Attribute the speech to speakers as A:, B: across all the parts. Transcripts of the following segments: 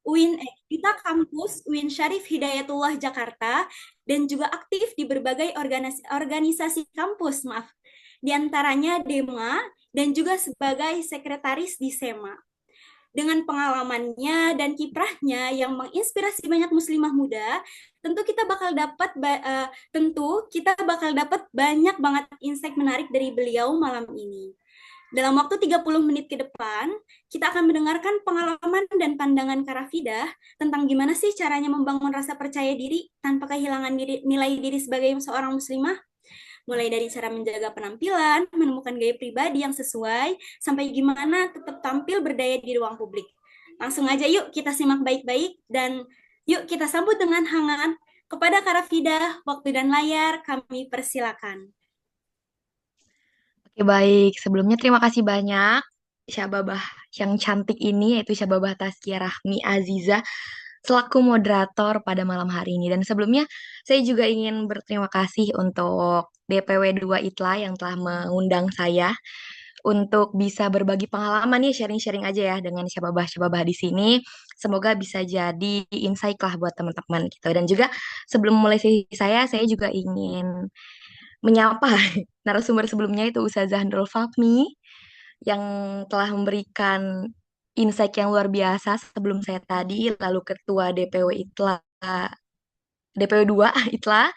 A: Duta Kampus UIN Syarif Hidayatullah Jakarta dan juga aktif di berbagai organisasi kampus, maaf. Di antaranya DEMA dan juga sebagai sekretaris di SEMA. Dengan pengalamannya dan kiprahnya yang menginspirasi banyak muslimah muda, tentu kita bakal dapat banyak banget insight menarik dari beliau malam ini. Dalam waktu 30 menit ke depan, kita akan mendengarkan pengalaman dan pandangan Karafidah tentang gimana sih caranya membangun rasa percaya diri tanpa kehilangan nilai diri sebagai seorang muslimah. Mulai dari cara menjaga penampilan, menemukan gaya pribadi yang sesuai, sampai gimana tetap tampil berdaya di ruang publik. Langsung aja yuk kita simak baik-baik dan yuk kita sambut dengan hangat. Kepada Karafidah, waktu dan layar kami persilakan.
B: Oke, baik. Sebelumnya terima kasih banyak Syababah yang cantik ini, yaitu Syababah Tazkiyah Rahmi Aziza, selaku moderator pada malam hari ini. Dan sebelumnya saya juga ingin berterima kasih untuk DPW 2 ITLA yang telah mengundang saya untuk bisa berbagi pengalaman nih, sharing-sharing aja ya dengan Syababah-Syababah di sini. Semoga bisa jadi insight lah buat teman-teman gitu. Dan juga sebelum mulai sesi saya juga ingin menyapa narasumber sebelumnya itu Ustazah Nurul Fahmi yang telah memberikan insight yang luar biasa sebelum saya tadi, lalu Ketua DPW ITLA, DPW 2 ITLA,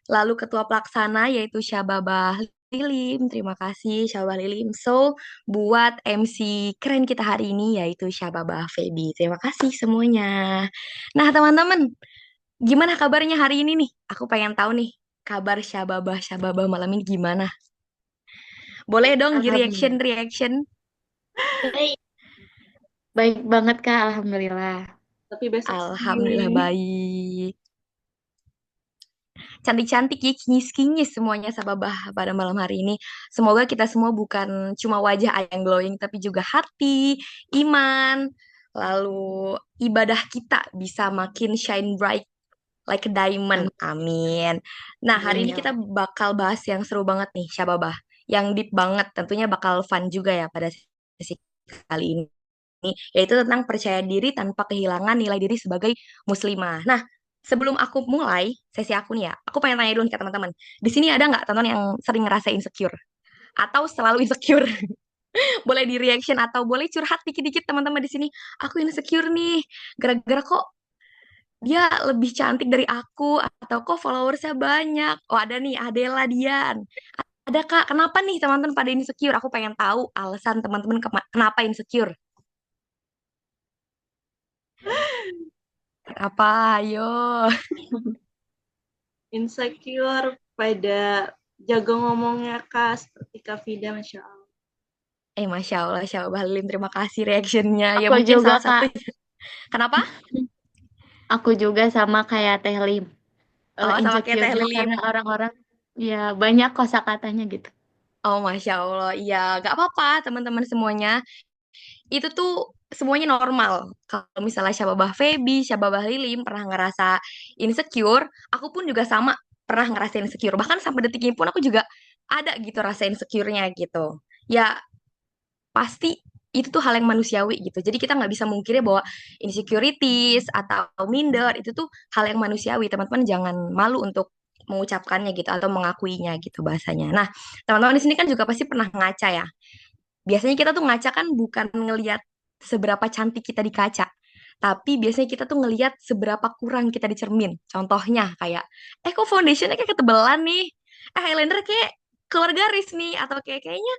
B: lalu Ketua Pelaksana yaitu Syababah Lilim, terima kasih Syababah Lilim. So, buat MC keren kita hari ini yaitu Syababah Feby. Terima kasih semuanya. Nah, teman-teman, gimana kabarnya hari ini nih? Aku pengen tahu nih, kabar Syababah malam ini gimana? Boleh dong di reaction
C: Alhamdulillah.
B: reaction.
C: Baik, baik banget Kak, Alhamdulillah.
D: Tapi besok
B: Alhamdulillah
D: sih.
B: baik. Cantik-cantik ya, kinyis-kinyis semuanya Sababah pada malam hari ini. Semoga kita semua bukan cuma wajah yang glowing, tapi juga hati, iman, lalu ibadah kita bisa makin shine bright like a diamond.
C: Amin.
B: Amin. Nah, hari
C: Amin
B: ini
C: ya
B: kita
C: Allah.
B: bakal bahas yang seru banget nih, Syababah. Yang deep banget, tentunya bakal fun juga ya pada sesi kali ini, yaitu tentang percaya diri tanpa kehilangan nilai diri sebagai muslimah. Nah, sebelum aku mulai sesi aku nih ya, aku pengen tanya dulu nih ke teman-teman. Di sini ada nggak teman-teman yang sering ngerasa insecure? Atau selalu insecure? Boleh di reaction atau boleh curhat dikit-dikit teman-teman di sini. Aku insecure nih, gara-gara kok dia lebih cantik dari aku, atau kok followersnya banyak. Oh ada nih, Adela Dian. Ada Kak, kenapa nih teman-teman pada insecure? Aku pengen tahu alasan teman-teman kenapa insecure. Apa? Ayo.
D: Insecure pada jago ngomongnya Kak, seperti Kak Vida, Masya Allah.
B: Masya Allah, Halim, terima kasih reactionnya. Ya
C: Aku
B: mungkin
C: juga
B: salah satu.
C: Kak,
B: Kenapa?
C: aku juga sama kayak Teh Lim.
B: Oh, sama kayak Teh
C: Insecure-nya
B: Lilim.
C: karena orang-orang ya banyak kosakatanya gitu.
B: Oh, Masya Allah. Iya, gak apa-apa teman-teman semuanya. Itu tuh semuanya normal. Kalau misalnya Syababah Feby, Syababah Lilim pernah ngerasa insecure, aku pun juga sama pernah ngerasa insecure. Bahkan sampai detik ini pun aku juga ada gitu rasa insecure-nya gitu. Ya, pasti itu tuh hal yang manusiawi gitu. Jadi kita nggak bisa mungkirnya bahwa insecurities atau minder itu tuh hal yang manusiawi. Teman-teman jangan malu untuk mengucapkannya gitu atau mengakuinya gitu bahasanya. Nah, teman-teman di sini kan juga pasti pernah ngaca ya. Biasanya kita tuh ngaca kan bukan ngelihat seberapa cantik kita di kaca, tapi biasanya kita tuh ngelihat seberapa kurang kita di cermin. Contohnya kayak, kok foundationnya kayak ketebelan nih? Eyeliner kayak keluar garis nih, atau kayaknya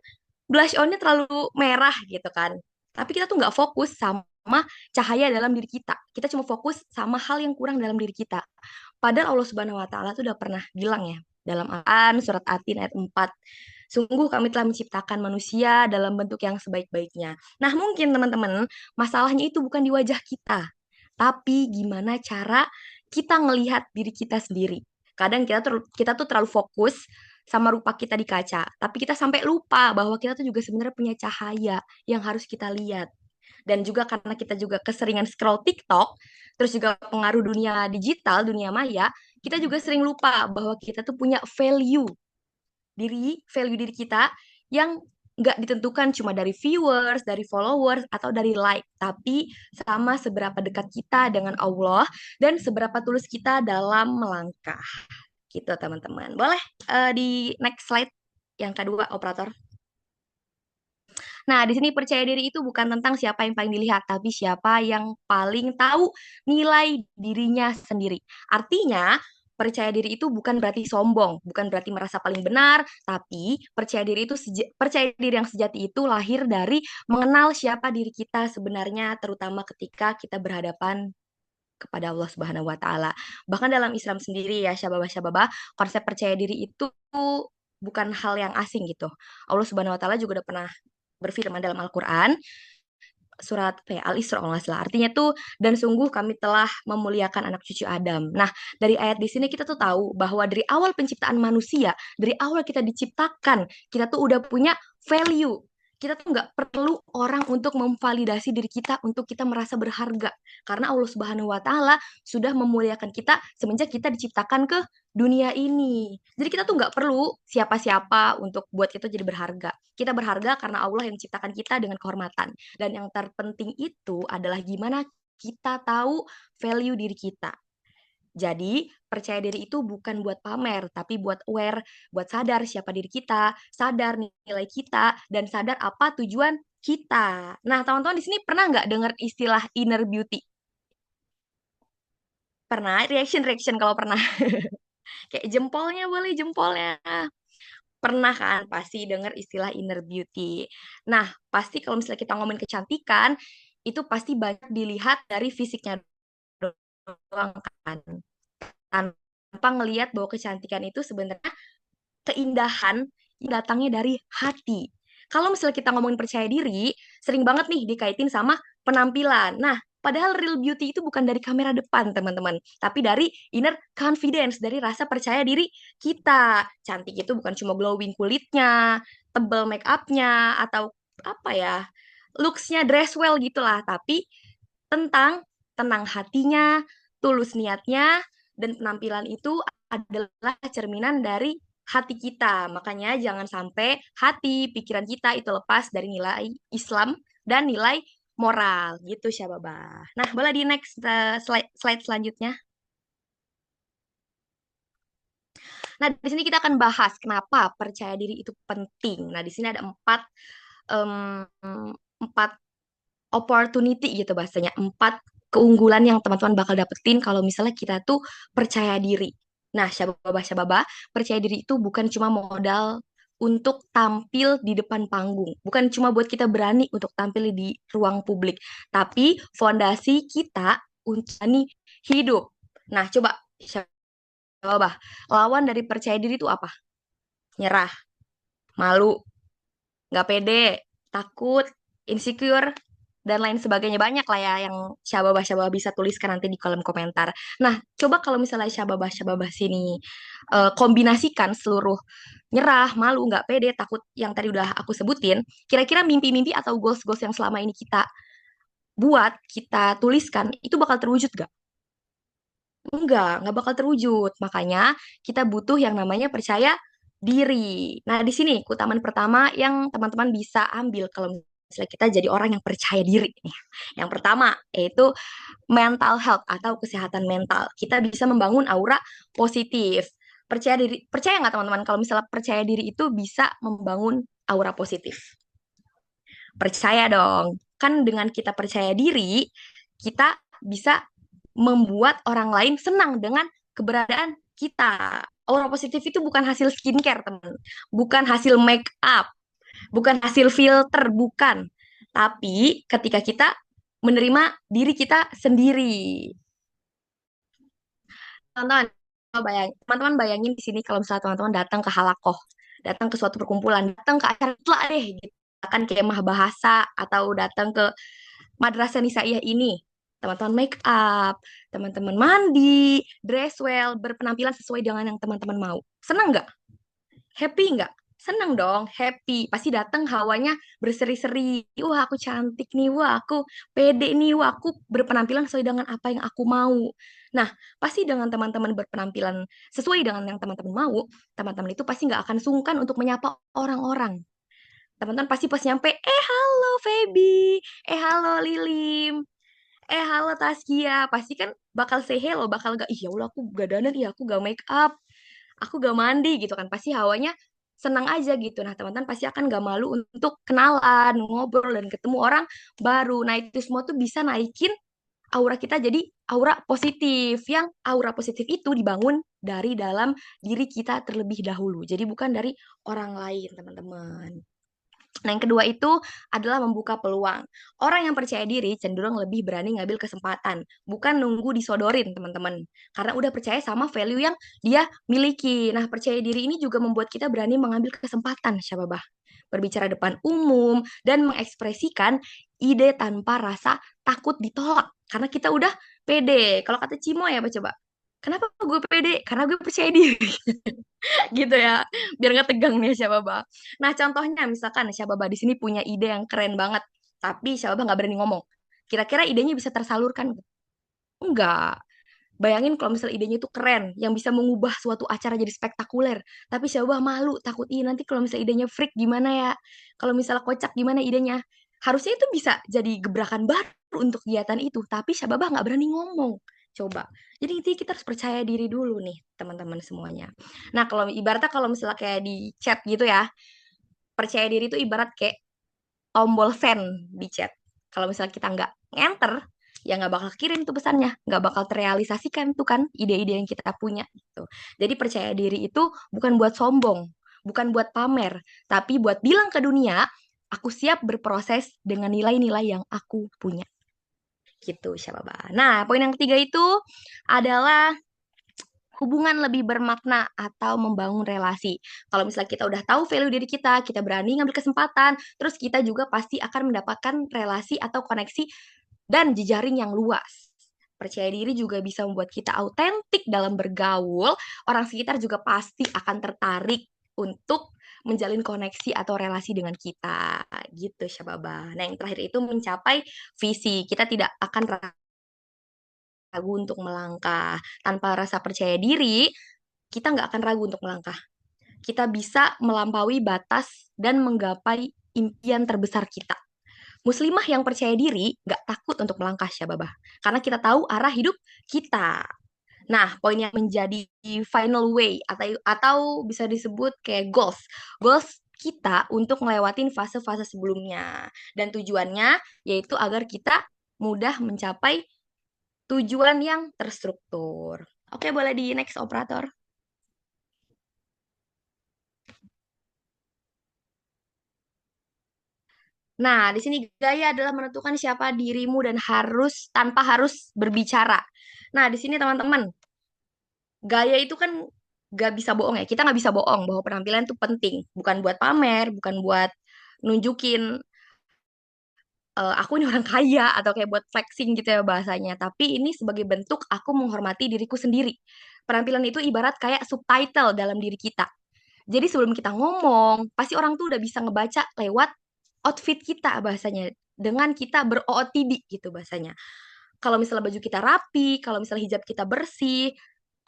B: blush onnya terlalu merah gitu kan. Tapi kita tuh nggak fokus sama cahaya dalam diri kita. Kita cuma fokus sama hal yang kurang dalam diri kita. Padahal Allah Subhanahu wa taala tuh udah pernah bilang ya dalam Al-Quran surat Atin ayat 4. Sungguh kami telah menciptakan manusia dalam bentuk yang sebaik-baiknya. Nah, mungkin teman-teman, masalahnya itu bukan di wajah kita, tapi gimana cara kita ngelihat diri kita sendiri. Kadang kita tuh terlalu fokus sama rupa kita di kaca, tapi kita sampai lupa bahwa kita tuh juga sebenarnya punya cahaya yang harus kita lihat. Dan juga karena kita juga keseringan scroll TikTok, terus juga pengaruh dunia digital, dunia maya, kita juga sering lupa bahwa kita tuh punya value diri kita yang nggak ditentukan cuma dari viewers, dari followers, atau dari like, tapi sama seberapa dekat kita dengan Allah dan seberapa tulus kita dalam melangkah. Gitu, teman-teman. Boleh di next slide yang kedua, operator. Nah, di sini percaya diri itu bukan tentang siapa yang paling dilihat, tapi siapa yang paling tahu nilai dirinya sendiri. Artinya, percaya diri itu bukan berarti sombong, bukan berarti merasa paling benar, tapi percaya diri yang sejati itu lahir dari mengenal siapa diri kita sebenarnya, terutama ketika kita berhadapan kepada Allah Subhanahu wa taala. Bahkan dalam Islam sendiri ya, syababah-syababah, konsep percaya diri itu bukan hal yang asing gitu. Allah Subhanahu wa taala juga udah pernah berfirman dalam Al-Qur'an surat Al-Isra kalau nggak salah. Artinya tuh, dan sungguh kami telah memuliakan anak cucu Adam. Nah, dari ayat di sini kita tuh tahu bahwa dari awal penciptaan manusia, dari awal kita diciptakan, kita tuh udah punya value. Kita tuh nggak perlu orang untuk memvalidasi diri kita untuk kita merasa berharga. Karena Allah Subhanahu wa taala sudah memuliakan kita semenjak kita diciptakan ke dunia ini. Jadi kita tuh nggak perlu siapa-siapa untuk buat kita jadi berharga. Kita berharga karena Allah yang menciptakan kita dengan kehormatan. Dan yang terpenting itu adalah gimana kita tahu value diri kita. Jadi, percaya diri itu bukan buat pamer, tapi buat aware, buat sadar siapa diri kita, sadar nilai kita, dan sadar apa tujuan kita. Nah, teman-teman di sini pernah nggak dengar istilah inner beauty? Pernah? Reaction kalau pernah. Kayak jempolnya boleh, jempolnya. Pernah kan pasti dengar istilah inner beauty. Nah, pasti kalau misalnya kita ngomongin kecantikan, itu pasti banyak dilihat dari fisiknya doang kan. Tanpa ngelihat bahwa kecantikan itu sebenarnya keindahan yang datangnya dari hati. Kalau misalnya kita ngomongin percaya diri, sering banget nih dikaitin sama penampilan. Nah, padahal real beauty itu bukan dari kamera depan, teman-teman, tapi dari inner confidence, dari rasa percaya diri kita. Cantik itu bukan cuma glowing kulitnya, tebal make up-nya, atau apa ya, looks-nya dress well gitulah, tapi tentang tenang hatinya, tulus niatnya, dan penampilan itu adalah cerminan dari hati kita. Makanya jangan sampai hati, pikiran kita itu lepas dari nilai Islam dan nilai moral gitu, Syababa. Nah, boleh di next slide selanjutnya. Nah, di sini kita akan bahas kenapa percaya diri itu penting. Nah, di sini ada empat opportunity gitu bahasanya, 4 keunggulan yang teman-teman bakal dapetin kalau misalnya kita tuh percaya diri. Nah, syababa, percaya diri itu bukan cuma modal untuk tampil di depan panggung, bukan cuma buat kita berani untuk tampil di ruang publik, tapi fondasi kita untuk hidup. Nah, coba syababa, lawan dari percaya diri itu apa? Nyerah, malu, nggak pede, takut, insecure, dan lain sebagainya. Banyak lah ya yang syababah-syababah bisa tuliskan nanti di kolom komentar. Nah, coba kalau misalnya syababah-syababah sini kombinasikan seluruh nyerah, malu, nggak pede, takut yang tadi udah aku sebutin, kira-kira mimpi-mimpi atau goals-goals yang selama ini kita buat, kita tuliskan, itu bakal terwujud gak? Nggak bakal terwujud. Makanya kita butuh yang namanya percaya diri. Nah, di sini keutamaan pertama yang teman-teman bisa ambil kalau misalnya kita jadi orang yang percaya diri nih. Yang pertama yaitu mental health atau kesehatan mental. Kita bisa membangun aura positif. Percaya nggak teman-teman kalau misalnya percaya diri itu bisa membangun aura positif? Percaya dong. Kan dengan kita percaya diri, kita bisa membuat orang lain senang dengan keberadaan kita. Aura positif itu bukan hasil skincare, teman. Bukan hasil make up, bukan hasil filter, bukan. Tapi ketika kita menerima diri kita sendiri. Teman-teman bayangin di sini kalau misalnya teman-teman datang ke halakoh, datang ke suatu perkumpulan, datang ke acara itulah deh, gitu. Akan kemah bahasa atau datang ke Madrasah Nisaiyah ini, teman-teman make up, teman-teman mandi, dress well, berpenampilan sesuai dengan yang teman-teman mau. Senang nggak? Happy nggak? Senang dong, happy. Pasti datang hawanya berseri-seri. Wah, aku cantik nih. Wah, aku pede nih. Wah, aku berpenampilan sesuai dengan apa yang aku mau. Nah, pasti dengan teman-teman berpenampilan sesuai dengan yang teman-teman mau, teman-teman itu pasti nggak akan sungkan untuk menyapa orang-orang. Teman-teman pasti pas nyampe, halo Feby, halo Lilim, halo Taskia. Pasti kan bakal say hello, bakal gak, ih ya Allah aku gak dandan, iya aku gak make up, aku gak mandi gitu kan. Pasti hawanya senang aja gitu. Nah teman-teman pasti akan gak malu untuk kenalan, ngobrol, dan ketemu orang baru. Nah itu semua tuh bisa naikin aura kita jadi aura positif. Yang aura positif itu dibangun dari dalam diri kita terlebih dahulu. Jadi bukan dari orang lain, teman-teman. Nah, yang kedua itu adalah membuka peluang. Orang yang percaya diri cenderung lebih berani ngambil kesempatan, bukan nunggu disodorin, teman-teman. Karena udah percaya sama value yang dia miliki. Nah, percaya diri ini juga membuat kita berani mengambil kesempatan, Syababah. Berbicara depan umum dan mengekspresikan ide tanpa rasa takut ditolak. Karena kita udah pede. Kalau kata Cimo ya, apa coba? Kenapa gue pede? Karena gue percaya diri. Gitu ya, biar nggak tegang nih Syababa. Nah contohnya misalkan Syababa di sini punya ide yang keren banget, tapi Syababa nggak berani ngomong. Kira-kira idenya bisa tersalurkan nggak? Enggak. Bayangin kalau misalnya idenya itu keren, yang bisa mengubah suatu acara jadi spektakuler. Tapi Syababa malu, takut, ih nanti kalau misalnya idenya freak gimana ya? Kalau misalnya kocak gimana idenya? Harusnya itu bisa jadi gebrakan baru untuk kegiatan itu, tapi Syababa nggak berani ngomong. Coba. Jadi intinya kita harus percaya diri dulu nih, teman-teman semuanya. Nah, kalau ibaratnya kalau misalnya kayak di chat gitu ya, percaya diri itu ibarat kayak tombol send di chat. Kalau misalnya kita nggak enter, ya nggak bakal kirim tuh pesannya, nggak bakal terrealisasikan tuh kan ide-ide yang kita punya gitu. Jadi percaya diri itu bukan buat sombong, bukan buat pamer, tapi buat bilang ke dunia, aku siap berproses dengan nilai-nilai yang aku punya. Gitu, Syababa. Nah, poin yang ketiga itu adalah hubungan lebih bermakna atau membangun relasi. Kalau misalnya kita udah tahu value diri kita berani ngambil kesempatan, terus kita juga pasti akan mendapatkan relasi atau koneksi dan jejaring yang luas. Percaya diri juga bisa membuat kita autentik dalam bergaul. Orang sekitar juga pasti akan tertarik untuk menjalin koneksi atau relasi dengan kita. Gitu, Syababa. Nah, yang terakhir itu mencapai visi. Kita tidak akan ragu untuk melangkah. Tanpa rasa percaya diri, kita nggak akan ragu untuk melangkah. Kita bisa melampaui batas dan menggapai impian terbesar kita. Muslimah yang percaya diri nggak takut untuk melangkah, Syababah. Karena kita tahu arah hidup kita. Nah, poin yang menjadi final way atau bisa disebut kayak goals. Goals kita untuk ngelewatin fase-fase sebelumnya. Dan tujuannya yaitu agar kita mudah mencapai tujuan yang terstruktur. Oke, boleh di next operator. Nah, di sini gaya adalah menentukan siapa dirimu dan harus tanpa harus berbicara. Nah, di sini teman-teman, gaya itu kan gak bisa bohong ya. Kita nggak bisa bohong bahwa penampilan itu penting. Bukan buat pamer, bukan buat nunjukin aku ini orang kaya atau kayak buat flexing gitu ya bahasanya. Tapi ini sebagai bentuk aku menghormati diriku sendiri. Penampilan itu ibarat kayak subtitle dalam diri kita. Jadi sebelum kita ngomong, pasti orang tuh udah bisa ngebaca lewat outfit kita bahasanya. Dengan kita ber-OOTD gitu bahasanya. Kalau misalnya baju kita rapi, kalau misalnya hijab kita bersih,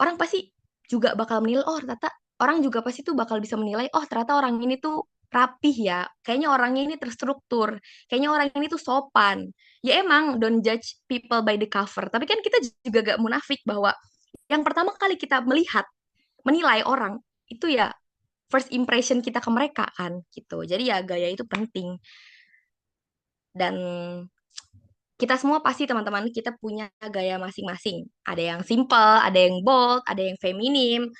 B: orang pasti juga bakal menilai, oh ternyata orang juga pasti tuh bakal bisa menilai, oh ternyata orang ini tuh rapih ya, kayaknya orangnya ini terstruktur, kayaknya orang ini tuh sopan. Ya emang, don't judge people by the cover. Tapi kan kita juga gak munafik bahwa yang pertama kali kita melihat, menilai orang, itu ya first impression kita ke mereka kan, gitu. Jadi ya gaya itu penting. Dan kita semua pasti teman-teman kita punya gaya masing-masing. Ada yang simple, ada yang bold, ada yang feminim.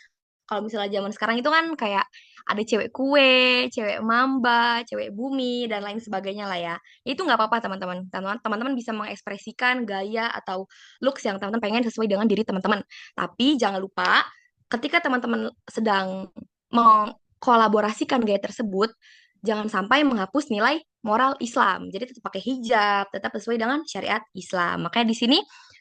B: Kalau misalnya zaman sekarang itu kan kayak ada cewek kue, cewek mamba, cewek bumi, dan lain sebagainya lah ya. Itu nggak apa-apa teman-teman. Teman-teman bisa mengekspresikan gaya atau looks yang teman-teman pengen sesuai dengan diri teman-teman. Tapi jangan lupa ketika teman-teman sedang mengkolaborasikan gaya tersebut, jangan sampai menghapus nilai moral Islam. Jadi tetap pakai hijab, tetap sesuai dengan syariat Islam. Makanya di sini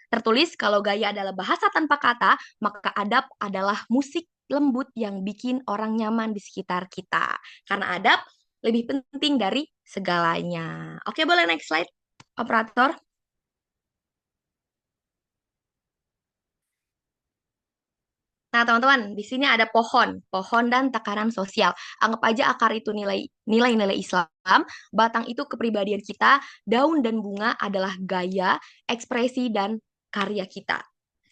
B: tertulis kalau gaya adalah bahasa tanpa kata, maka adab adalah musik lembut yang bikin orang nyaman di sekitar kita. Karena adab lebih penting dari segalanya. Oke, boleh next slide, operator. Nah, teman-teman, di sini ada pohon dan tekanan sosial. Anggap aja akar itu nilai-nilai Islam, batang itu kepribadian kita, daun dan bunga adalah gaya, ekspresi, dan karya kita.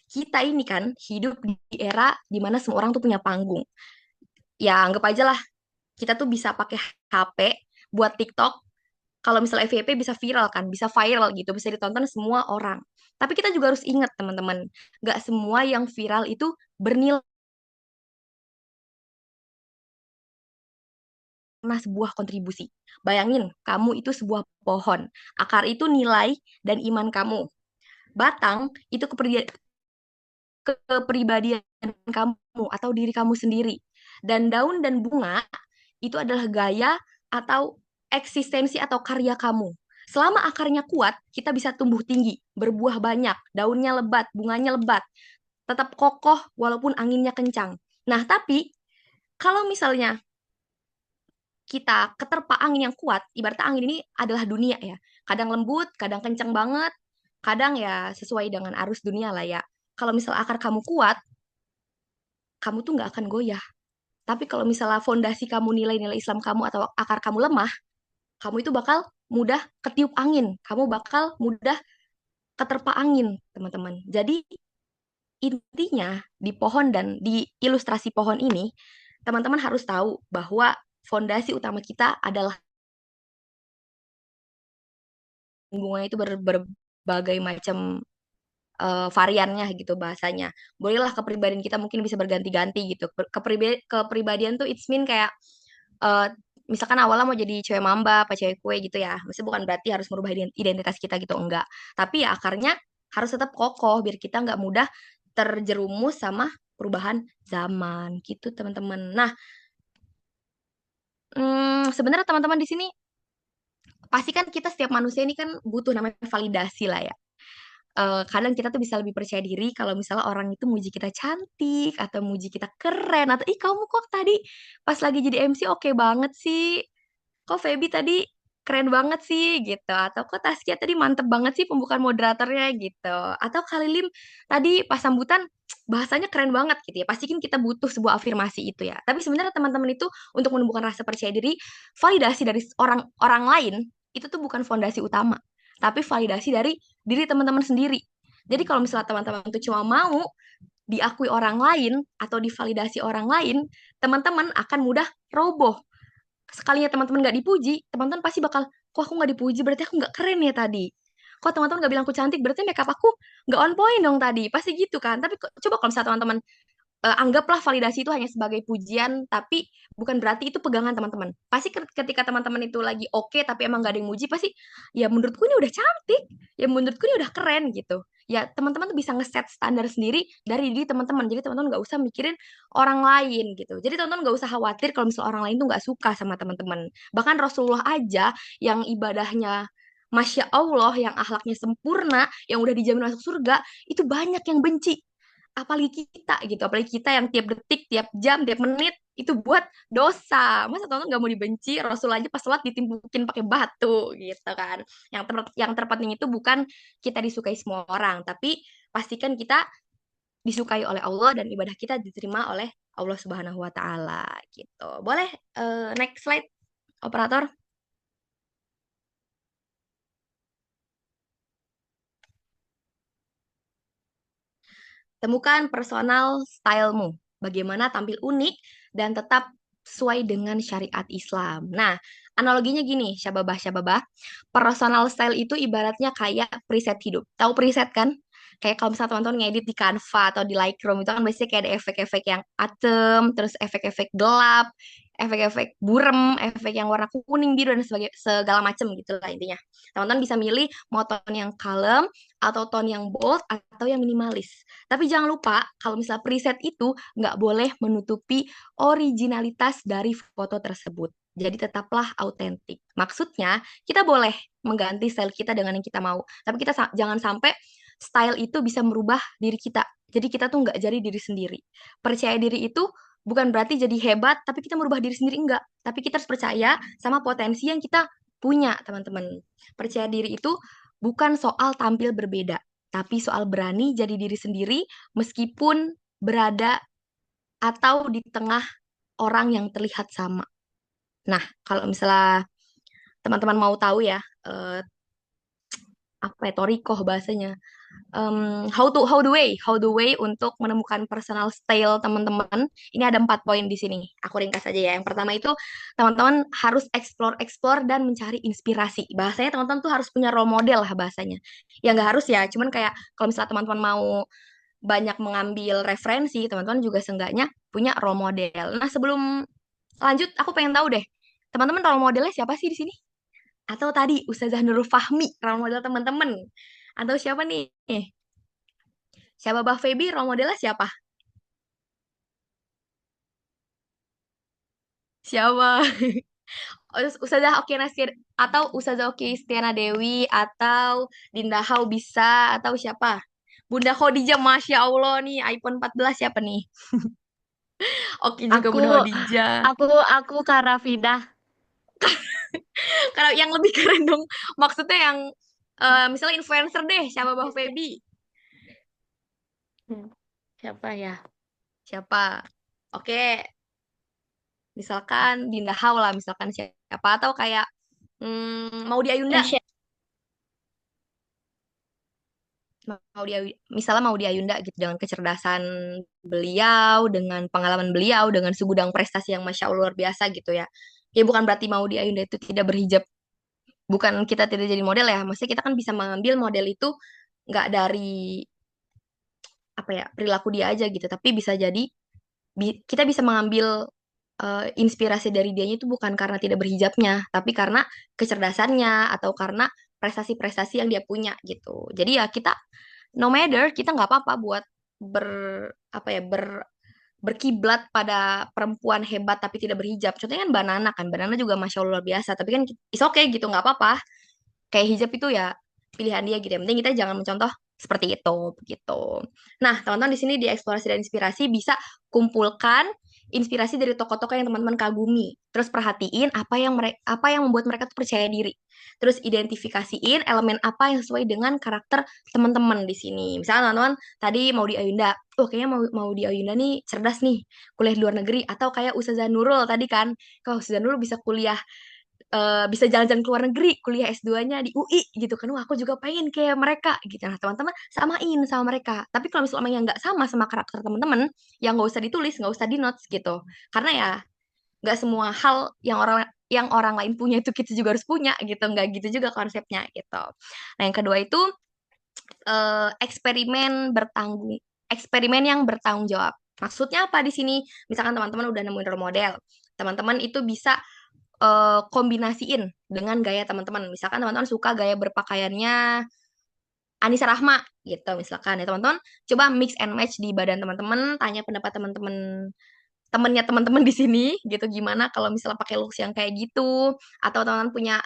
B: Kita ini kan hidup di era di mana semua orang tuh punya panggung. Ya, anggap aja lah, kita tuh bisa pakai HP buat TikTok. Kalau misalnya FYP bisa viral kan, bisa viral gitu, bisa ditonton semua orang. Tapi kita juga harus ingat, teman-teman, nggak semua yang viral itu bernilai karena sebuah kontribusi. Bayangin, kamu itu sebuah pohon. Akar itu nilai dan iman kamu. Batang itu kepribadian kamu atau diri kamu sendiri. Dan daun dan bunga itu adalah gaya atau eksistensi atau karya kamu. Selama akarnya kuat, kita bisa tumbuh tinggi, berbuah banyak, daunnya lebat, bunganya lebat, tetap kokoh walaupun anginnya kencang. Nah, tapi kalau misalnya kita keterpa angin yang kuat, ibaratnya angin ini adalah dunia ya. Kadang lembut, kadang kencang banget, kadang ya sesuai dengan arus dunia lah ya. Kalau misal akar kamu kuat, kamu tuh nggak akan goyah. Tapi kalau misalnya fondasi kamu nilai-nilai Islam kamu atau akar kamu lemah, kamu itu bakal mudah ketiup angin. Kamu bakal mudah keterpa angin, teman-teman. Jadi intinya di pohon dan di ilustrasi pohon ini, teman-teman harus tahu bahwa fondasi utama kita adalah bunga itu berbagai macam variannya gitu bahasanya. Bolehlah kepribadian kita mungkin bisa berganti-ganti gitu. Kepribadian tuh it's mean kayak eh, misalkan awalnya mau jadi cewek mamba apa cewek kue gitu ya. Maksudnya bukan berarti harus merubah identitas kita gitu, enggak. Tapi ya akarnya harus tetap kokoh biar kita nggak mudah terjerumus sama perubahan zaman gitu teman-teman. Nah, sebenarnya teman-teman di sini pasti kan kita setiap manusia ini kan butuh namanya validasi lah ya. Kadang kita tuh bisa lebih percaya diri kalau misalnya orang itu muji kita cantik atau muji kita keren atau ih kamu kok tadi pas lagi jadi MC oke banget sih, kok Feby tadi keren banget sih gitu, atau kok Taskia tadi mantep banget sih pembukaan moderatornya gitu, atau Kalilim tadi pas sambutan bahasanya keren banget gitu ya. Pasti kan kita butuh sebuah afirmasi itu ya. Tapi sebenarnya teman-teman itu untuk menumbuhkan rasa percaya diri, validasi dari orang-orang lain itu tuh bukan fondasi utama, tapi validasi dari diri teman-teman sendiri. Jadi kalau misalnya teman-teman itu cuma mau diakui orang lain atau divalidasi orang lain, teman-teman akan mudah roboh. Sekalinya teman-teman nggak dipuji, teman-teman pasti bakal, kok aku nggak dipuji, berarti aku nggak keren ya tadi. Kok teman-teman nggak bilang aku cantik, berarti makeup aku nggak on point dong tadi. Pasti gitu kan. Tapi coba kalau misalnya teman-teman anggaplah validasi itu hanya sebagai pujian, tapi bukan berarti itu pegangan teman-teman. Pasti ketika teman-teman itu lagi oke, tapi emang gak ada yang muji, pasti ya menurutku ini udah cantik, ya menurutku ini udah keren gitu. Ya teman-teman tuh bisa ngeset standar sendiri dari diri teman-teman. Jadi teman-teman nggak usah mikirin orang lain gitu. Jadi teman-teman nggak usah khawatir kalau misalnya orang lain tuh nggak suka sama teman-teman. Bahkan Rasulullah aja yang ibadahnya Masya Allah, yang akhlaknya sempurna, yang udah dijamin masuk surga, itu banyak yang benci, apalagi kita gitu, apalagi kita yang tiap detik, tiap jam, tiap menit itu buat dosa. Masa teman nggak mau dibenci? Rasul aja pas sholat ditimpukin pakai batu gitu kan. Yang terpenting itu bukan kita disukai semua orang, tapi pastikan kita disukai oleh Allah dan ibadah kita diterima oleh Allah Subhanahu wa taala gitu. Boleh next slide operator. Temukan personal stylemu. Bagaimana tampil unik dan tetap sesuai dengan syariat Islam. Nah, analoginya gini, syababah. Personal style itu ibaratnya kayak preset hidup. Tahu preset kan? Kayak kalau misalnya teman-teman ngedit di Canva atau di Lightroom itu kan biasanya kayak ada efek-efek yang adem, terus efek-efek gelap, efek-efek burem, efek yang warna kuning, biru dan segala macam gitu lah intinya. Teman-teman bisa milih mau tone yang kalem atau tone yang bold atau yang minimalis. Tapi jangan lupa kalau misalnya preset itu nggak boleh menutupi originalitas dari foto tersebut. Jadi tetaplah autentik. Maksudnya kita boleh mengganti style kita dengan yang kita mau, tapi kita jangan sampai style itu bisa merubah diri kita. Jadi kita tuh nggak jadi diri sendiri. Percaya diri itu bukan berarti jadi hebat, tapi kita merubah diri sendiri enggak. Tapi kita harus percaya sama potensi yang kita punya, teman-teman. Percaya diri itu bukan soal tampil berbeda, tapi soal berani jadi diri sendiri meskipun berada atau di tengah orang yang terlihat sama. Nah, kalau misalnya teman-teman mau tahu ya, apa ya, torikoh bahasanya, how the way untuk menemukan personal style teman-teman. Ini ada 4 poin di sini. Aku ringkas aja ya. Yang pertama itu teman-teman harus explore dan mencari inspirasi. Bahasanya teman-teman tuh harus punya role model lah bahasanya. Ya nggak harus ya, cuman kayak kalau misalnya teman-teman mau banyak mengambil referensi, teman-teman juga seenggaknya punya role model. Nah, sebelum lanjut, aku pengen tahu deh, teman-teman role modelnya siapa sih di sini? Atau tadi Ustazah Nurul Fahmi, role model teman-teman? Atau siapa nih? Siapa Bah Feby, role modelnya siapa? Siapa? Ustazah Oki Nasir atau Ustazah Oki Stiana Dewi atau Dinda Hau bisa atau siapa? Bunda Khadijah, Masya Allah nih, iPhone 14 siapa nih? Oki juga
C: Aku
B: Bunda Khadijah.
C: aku Kak Rafidah.
B: Kalau yang lebih keren dong, maksudnya yang misalnya influencer deh, siapa Bah Feby?
C: Hmm, Siapa ya?
B: Siapa? Oke, misalkan Dinda Hau lah, misalkan siapa atau kayak Maudy Ayunda.
C: Tasya.
B: Misalnya Maudy Ayunda gitu, dengan kecerdasan beliau, dengan pengalaman beliau, dengan segudang prestasi yang masya Allah luar biasa gitu ya. Ya bukan berarti Maudy Ayunda itu tidak berhijab, bukan kita tidak jadi model ya. Maksudnya kita kan bisa mengambil model itu nggak dari apa ya, perilaku dia aja gitu, tapi bisa jadi kita bisa mengambil inspirasi dari dianya itu bukan karena tidak berhijabnya, tapi karena kecerdasannya atau karena prestasi-prestasi yang dia punya gitu. Jadi ya kita no matter, kita nggak apa-apa buat ber apa ya berkiblat pada perempuan hebat tapi tidak berhijab. Contohnya kan Banana, juga masya Allah luar biasa, tapi kan is okay gitu, nggak apa-apa. Kayak hijab itu ya pilihan dia gitu. Yang penting kita jangan mencontoh seperti itu begitu. Nah, teman-teman di sini di eksplorasi dan inspirasi bisa kumpulkan inspirasi dari tokoh-tokoh yang teman-teman kagumi. Terus perhatiin apa yang membuat mereka tuh percaya diri. Terus identifikasiin elemen apa yang sesuai dengan karakter teman-teman di sini. Misalnya teman-teman tadi mau di Ayunda, oh kayaknya mau di Ayunda nih cerdas nih, kuliah di luar negeri, atau kayak Ustazah Nurul tadi kan, kalau Ustazah Nurul bisa kuliah, bisa jalan-jalan ke luar negeri, kuliah S2-nya di UI gitu kan. Wah, aku juga pengen kayak mereka gitu. Nah, teman-teman samain sama mereka. Tapi kalau misalnya yang nggak sama karakter teman-teman, yang nggak usah ditulis, nggak usah di notes gitu. Karena ya nggak semua hal yang orang lain punya itu kita juga harus punya gitu. Nggak gitu juga konsepnya gitu. Nah, yang kedua itu eh, eksperimen bertanggung eksperimen yang bertanggung jawab. Maksudnya apa di sini? Misalkan teman-teman udah nemuin role model, teman-teman itu bisa kombinasiin dengan gaya teman-teman. Misalkan teman-teman suka gaya berpakaiannya Anissa Rahma gitu misalkan ya, teman-teman coba mix and match di badan teman-teman, tanya pendapat temennya teman-teman di sini gitu, gimana kalau misalnya pakai looks yang kayak gitu, atau teman-teman punya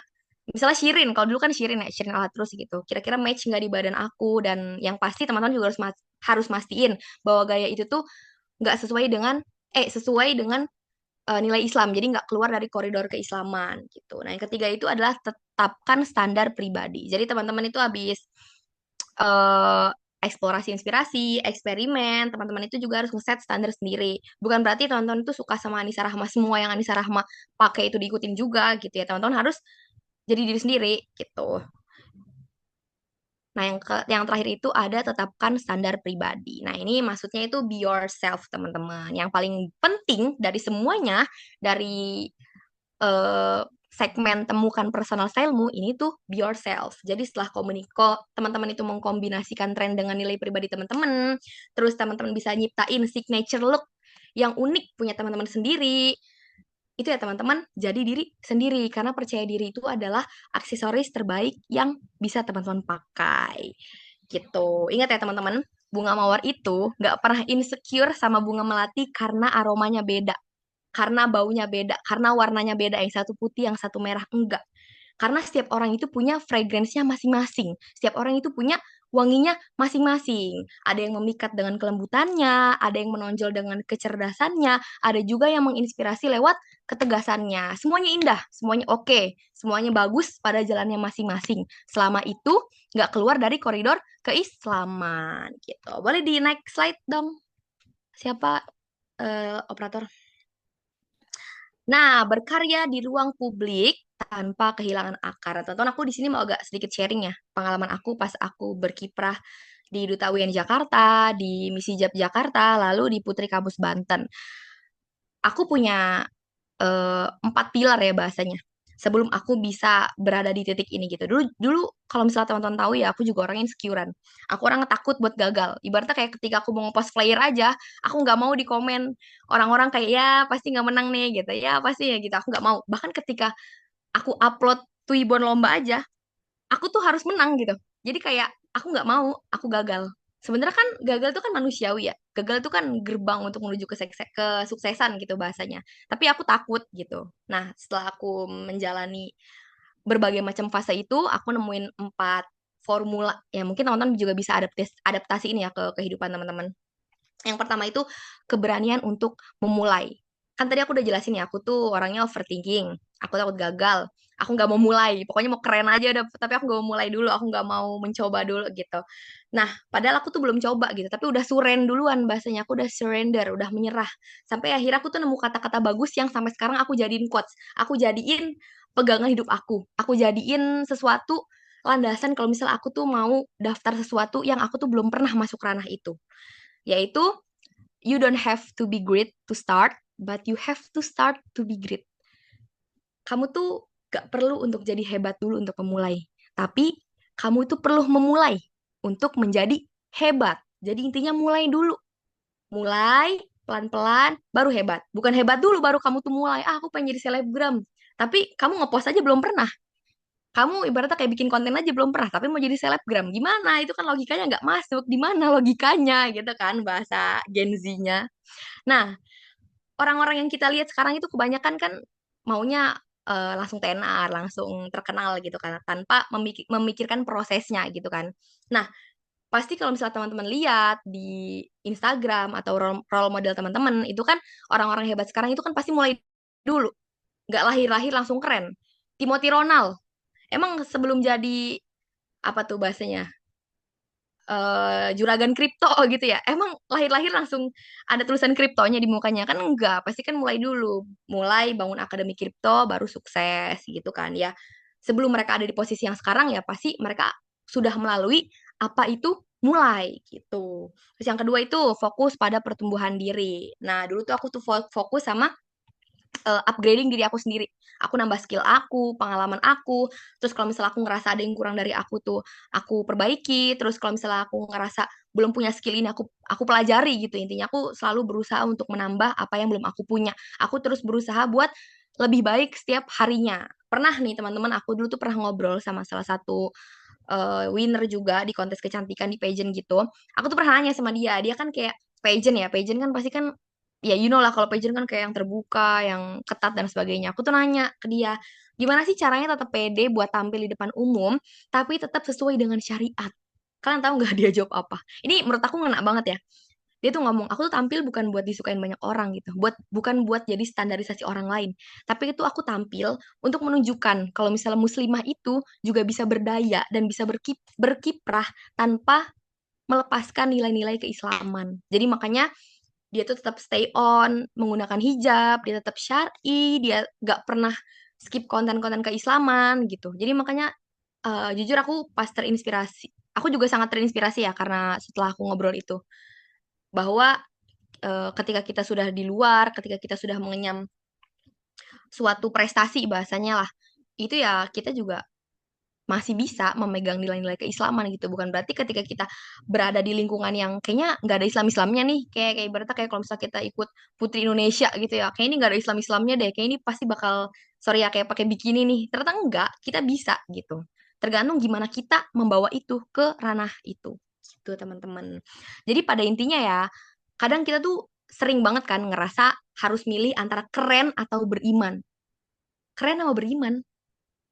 B: misalnya Shirin, kalau dulu kan Shirin ya, Shirin alat terus gitu, kira-kira match nggak di badan aku. Dan yang pasti teman-teman juga harus mastiin bahwa gaya itu tuh nggak sesuai dengan nilai Islam, jadi nggak keluar dari koridor keislaman gitu. Nah, yang ketiga itu adalah tetapkan standar pribadi. Jadi teman-teman itu habis eh, eksplorasi inspirasi, eksperimen, teman-teman itu juga harus ngeset standar sendiri. Bukan berarti teman-teman itu suka sama Anissa Rahma, semua yang Anissa Rahma pakai itu diikutin juga gitu ya. Teman-teman harus jadi diri sendiri gitu. Nah, yang terakhir itu ada tetapkan standar pribadi. Nah, ini maksudnya itu be yourself, teman-teman. Yang paling penting dari semuanya, dari eh, segmen temukan personal stylemu ini tuh be yourself. Jadi setelah teman-teman itu mengkombinasikan tren dengan nilai pribadi teman-teman, terus teman-teman bisa nyiptain signature look yang unik punya teman-teman sendiri. Itu ya teman-teman, jadi diri sendiri karena percaya diri itu adalah aksesoris terbaik yang bisa teman-teman pakai. Gitu. Ingat ya teman-teman, bunga mawar itu nggak pernah insecure sama bunga melati karena aromanya beda, karena baunya beda, karena warnanya beda, yang satu putih, yang satu merah, enggak. Karena setiap orang itu punya fragrance-nya masing-masing. Setiap orang itu punya wanginya masing-masing. Ada yang memikat dengan kelembutannya, ada yang menonjol dengan kecerdasannya, ada juga yang menginspirasi lewat ketegasannya. Semuanya indah, semuanya oke, semuanya bagus pada jalannya masing-masing. Selama itu nggak keluar dari koridor keislaman gitu. Boleh di next slide dong. Siapa operator. Nah, berkarya di ruang publik tanpa kehilangan akar. Tonton aku di sini mau agak sedikit sharing ya pengalaman aku pas aku berkiprah di Duta UN Jakarta, di Misi JAB Jakarta, lalu di Putri Kampus Banten. Aku punya 4 pilar ya bahasanya. Sebelum aku bisa berada di titik ini gitu. Dulu kalau misalnya teman-teman tahu ya, aku juga orang insecurean. Aku orang takut buat gagal. Ibaratnya kayak ketika aku mau ngepost flyer aja, aku nggak mau di komen orang-orang kayak ya pasti nggak menang nih gitu. Ya pasti ya gitu. Aku nggak mau. Bahkan ketika aku upload Twibbon lomba aja, aku tuh harus menang gitu. Jadi kayak aku nggak mau aku gagal. Sebenarnya kan gagal tuh kan manusiawi ya. Gagal tuh kan gerbang untuk menuju kesuksesan gitu bahasanya. Tapi aku takut gitu. Nah, setelah aku menjalani berbagai macam fase itu, aku nemuin 4 formula. Ya mungkin teman-teman juga bisa adaptasi ini ya ke kehidupan teman-teman. Yang pertama itu keberanian untuk memulai. Kan tadi aku udah jelasin ya, aku tuh orangnya overthinking. Aku takut gagal. Aku nggak mau mulai. Pokoknya mau keren aja, tapi aku nggak mau mulai dulu. Aku nggak mau mencoba dulu gitu. Nah, padahal aku tuh belum coba gitu. Tapi udah suren duluan bahasanya. Aku udah surrender, udah menyerah. Sampai akhirnya aku tuh nemu kata-kata bagus yang sampai sekarang aku jadiin quotes. Aku jadiin pegangan hidup aku. Aku jadiin sesuatu landasan kalau misal aku tuh mau daftar sesuatu yang aku tuh belum pernah masuk ranah itu, yaitu you don't have to be great to start, but you have to start to be great. Kamu tuh gak perlu untuk jadi hebat dulu untuk memulai, tapi kamu itu perlu memulai untuk menjadi hebat. Jadi intinya mulai dulu, mulai pelan-pelan baru hebat. Bukan hebat dulu baru kamu tuh mulai. Ah, aku pengen jadi selebgram. Tapi kamu ngepost aja belum pernah. Kamu ibaratnya kayak bikin konten aja belum pernah, tapi mau jadi selebgram. Gimana? Itu kan logikanya nggak masuk. Di mana logikanya gitu kan bahasa Gen Z-nya. Nah, orang-orang yang kita lihat sekarang itu kebanyakan kan maunya langsung tenar, langsung terkenal gitu kan, tanpa memikirkan prosesnya gitu kan. Nah, pasti kalau misalnya teman-teman lihat di Instagram atau role model teman-teman, itu kan orang-orang hebat sekarang itu kan pasti mulai dulu. Nggak lahir-lahir langsung keren. Timothy Ronald, emang sebelum jadi apa tuh bahasanya? Juragan kripto gitu ya. Emang lahir-lahir langsung ada tulisan kriptonya di mukanya kan enggak, pasti kan mulai dulu, mulai bangun akademi kripto baru sukses gitu kan ya. Sebelum mereka ada di posisi yang sekarang ya pasti mereka sudah melalui apa itu mulai gitu. Terus yang kedua itu fokus pada pertumbuhan diri. Nah, dulu tuh aku tuh fokus sama upgrading diri aku sendiri. Aku nambah skill aku, pengalaman aku. Terus kalau misalnya aku ngerasa ada yang kurang dari aku tuh, aku perbaiki. Terus kalau misalnya aku ngerasa belum punya skill ini, aku pelajari gitu. Intinya aku selalu berusaha untuk menambah apa yang belum aku punya. Aku terus berusaha buat lebih baik setiap harinya. Pernah nih teman-teman, aku dulu tuh pernah ngobrol sama salah satu winner juga di kontes kecantikan di pageant gitu. Aku tuh pernah nanya sama dia, dia kan kayak pageant ya, pageant kan pasti kan ya you know lah kalau pageant kan kayak yang terbuka, yang ketat dan sebagainya. Aku tuh nanya ke dia, gimana sih caranya tetap pede buat tampil di depan umum, tapi tetap sesuai dengan syariat? Kalian tahu nggak dia jawab apa? Ini menurut aku ngena banget ya. Dia tuh ngomong, aku tuh tampil bukan buat disukain banyak orang gitu, bukan buat jadi standarisasi orang lain, tapi itu aku tampil untuk menunjukkan kalau misalnya muslimah itu juga bisa berdaya dan bisa berkiprah tanpa melepaskan nilai-nilai keislaman. Jadi makanya dia tuh tetap stay on, menggunakan hijab, dia tetap syar'i, dia gak pernah skip konten-konten keislaman gitu. Jadi makanya jujur aku pas terinspirasi, aku juga sangat terinspirasi ya karena setelah aku ngobrol itu, bahwa ketika kita sudah di luar, ketika kita sudah mengenyam suatu prestasi bahasanya lah, itu ya kita juga masih bisa memegang nilai-nilai keislaman gitu. Bukan berarti ketika kita berada di lingkungan yang kayaknya nggak ada Islam-Islamnya nih, kayak ibaratnya kayak kalau misalnya kita ikut Putri Indonesia gitu ya, kayak ini nggak ada Islam-Islamnya deh, kayak ini pasti bakal, sorry ya, kayak pakai bikini nih. Ternyata enggak, kita bisa gitu. Tergantung gimana kita membawa itu ke ranah itu. Gitu teman-teman. Jadi pada intinya ya, kadang kita tuh sering banget kan ngerasa harus milih antara keren atau beriman. Keren sama beriman,